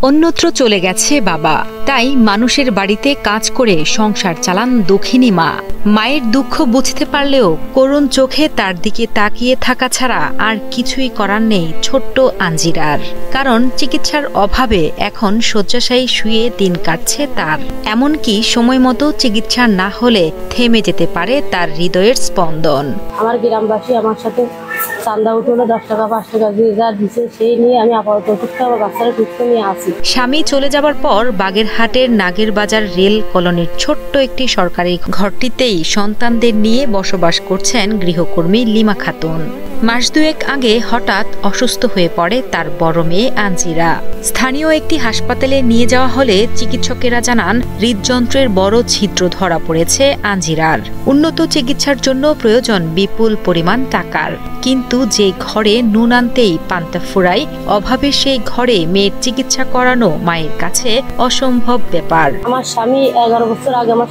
অন্যত্র চলে গেছে বাবা, তাই মানুষের বাড়িতে কাজ করে সংসার চালান দুঃখিনী মা। মায়ের দুঃখ বুঝতে পারলেও করুণ চোখে তার দিকে তাকিয়ে থাকা ছাড়া আর কিছুই করার নেই ছোট্ট আঞ্জিরার। কারণ চিকিৎসার অভাবে এখন শয্যাশায়ী শুয়ে দিন কাটছে তার। এমনকি সময় মতো চিকিৎসা না হলে থেমে যেতে পারে তার হৃদয়ের স্পন্দন। আমার গ্রামবাসী আমার সাথে চান্দা উঠলো 10 টাকা 5 টাকা দিয়ে যা দিছে সেই নিয়ে আমি আপাতত সুস্থ আমার বাচ্চারা সুস্থ নিয়ে আসি। স্বামী চলে যাবার পর বাগেরহাটের নাগেরবাজার রেল কলোনির ছোট্ট একটি সরকারি ঘরটিতেই সন্তানদের নিয়ে বসবাস করছেন গৃহকর্মী লিমা খাতুন। মাস দুয়েক আগে হঠাৎ অসুস্থ হয়ে পড়ে তার বড় মেয়ে আঞ্জিরা। স্থানীয় একটি হাসপাতালে নিয়ে যাওয়া হলে চিকিৎসকেরা জানান হৃদযন্ত্রের বড় ছিদ্র ধরা পড়েছে আঞ্জিরার। উন্নত চিকিৎসার জন্য প্রয়োজন বিপুল পরিমাণ টাকার। কিন্তু যে ঘরে নুন আনতেই পান্তা ফুরায়, অভাবে সেই ঘরে মেয়ের চিকিৎসা করানো মায়ের কাছে অসম্ভব ব্যাপার। আমার স্বামী 11 বছর আগে আমার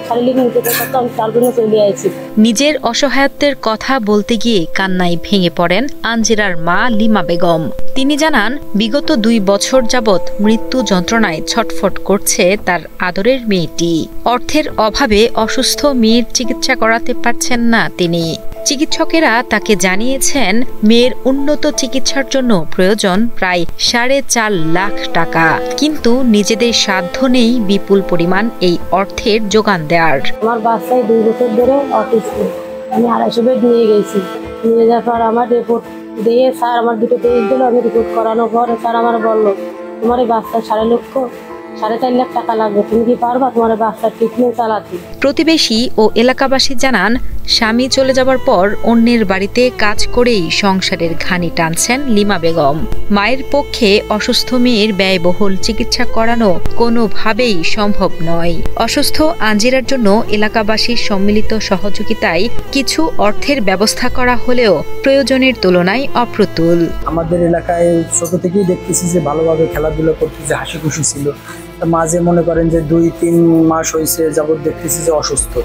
শারীরিক নির্যাতন করতো, আমি তার জন্য চলে আসি। নিজের অসহায়ত্বের কথা বলতে গিয়ে কান্নায় ভেঙে পড়েন আঞ্জিরার মা লিমা বেগম। তিনি জানান বিগত 2 বছর যাবৎ মৃত্যু যন্ত্রণায় ছটফট করছে তার আদরের মেয়েটি। অর্থের অভাবে অসুস্থ মেয়ের চিকিৎসা করাতে পারছেন না তিনি। চিকিৎসকেরা তাকে জানিয়েছেন মেয়ের উন্নত চিকিৎসার জন্য প্রয়োজন প্রায় 4.5 লাখ টাকা, কিন্তু নিজেদের সাধ্য নেই বিপুল পরিমাণ এই অর্থের যোগান দেওয়ার। আমার বাচ্চায় 2 বছর ধরে অসুস্থ, আমি 250 বেড নিয়ে গেছি। নিয়ে যাওয়ার পর আমার রিপোর্ট দিয়ে স্যার আমার 2টো টেস্ট দিল। আমি রিপোর্ট করানোর পরে স্যার আমার বললো তোমার এই বাচ্চার 4.5 লাখ টাকা লাগবে, তুমি কি পারবা তোমার বাচ্চার ট্রিটমেন্ট চালাতে? প্রতিবেশী ও এলাকাবাসী জানান স্বামী চলে যাবার পর অন্যের বাড়িতে কাজ করেই সংসারের ঘানি টানছেন লিমা বেগম। মায়ের পক্ষে অসুস্থ মেয়ের ব্যয়বহুল চিকিৎসা করানো কোনোভাবেই সম্ভব নয়। অসুস্থ আঞ্জিরার জন্য এলাকাবাসীর সম্মিলিত সহযোগিতায় কিছু অর্থের ব্যবস্থা করা হলেও প্রয়োজনের তুলনায় অপ্রতুল। আমাদের এলাকায় ছোট থেকেই দেখতেছি যে ভালোভাবে খেলাধুলা করতেছে, হাসি খুশি ছিল। মাঝে মনে করেন যে 2-3 মাস হয়েছে যাবত দেখতেছি যে অসুস্থ।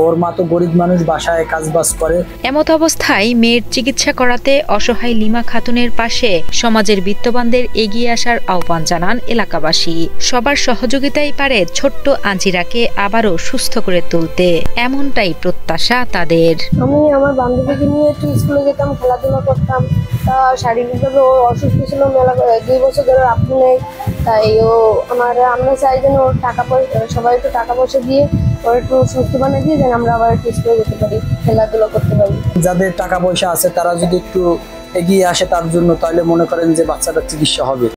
ওর মা তো গরিব মানুষ, বাসায় কাজবাজ করে। এমত অবস্থায় মেয়ের চিকিৎসা করাতে অসহায় লিমা খাতুনের পাশে সমাজের বিত্তবানদের এগিয়ে আসার আহ্বান জানান এলাকাবাসী। সবার সহযোগিতাই পারে ছোট্ট আঞ্জিরাকে আবারও সুস্থ করে তুলতে, এমনটাই প্রত্যাশা তাদের। আমি আমার বান্ধবীকে নিয়ে একটু স্কুলে যেতাম, খেলাধুলা করতাম। তা শারীরিকভাবে ও অসুস্থ ছিল, 2 বছর ধরে আপনি নেই। তাই আমরা চাই যেন টাকা পয়সা সবাই একটু টাকা পয়সা দিয়ে ওর একটু সুস্থ বানিয়ে দিয়ে যেন আমরা আবার একটু স্কুলে যেতে পারি, খেলাধুলা করতে পারি। যাদের টাকা পয়সা আছে তারা যদি একটু এগিয়ে আসে তার জন্য, তাহলে মনে করেন যে বাচ্চাটার চিকিৎসা হবে।